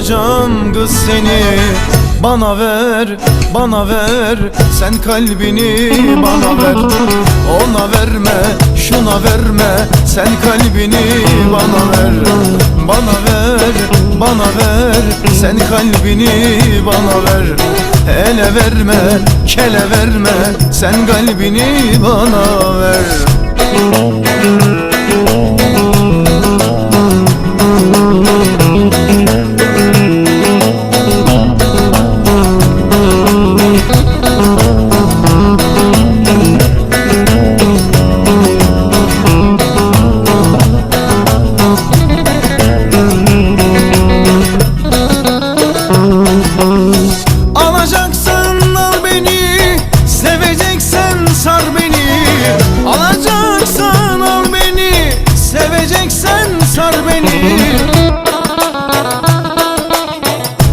alacağım kız seni. Bana ver, bana ver, sen kalbini bana ver. Ona verme, şuna verme, sen kalbini bana ver. Bana ver, bana ver, sen kalbini bana ver. Ele verme, kele verme, sen kalbini bana ver. Alacaksan al beni, seveceksen sar beni. Alacaksan al beni, seveceksen sar beni.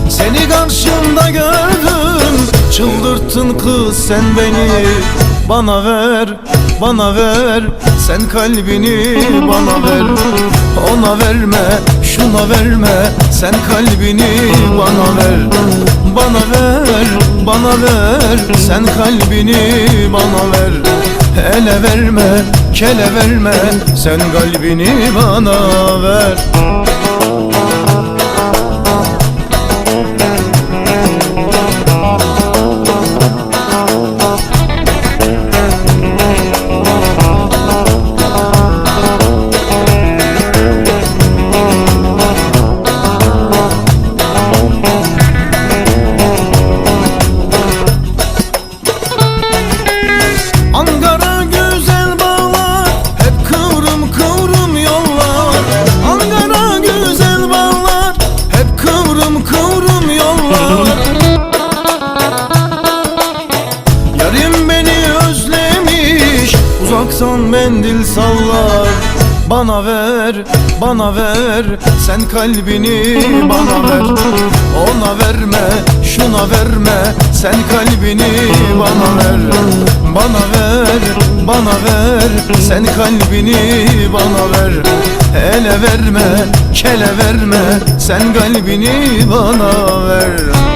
Seni karşımda gördüm, çıldırttın kız sen beni. Bana ver, bana ver, sen kalbini bana ver. Ona verme, şuna verme, sen kalbini bana ver. Bana ver, bana ver, sen kalbini bana ver. Ele verme, kele verme, sen kalbini bana ver. Ankara güzel bağlar, hep kıvrım kıvrım yollar. Ankara güzel bağlar, hep kıvrım kıvrım yollar. Yarim beni özlemiş, uzaktan mendil sallar. Bana ver, bana ver, sen kalbini bana ver. Ona verme, şuna verme, sen kalbini bana ver. Bana ver, bana ver, sen kalbini bana ver. Ele verme, kele verme, sen kalbini bana ver.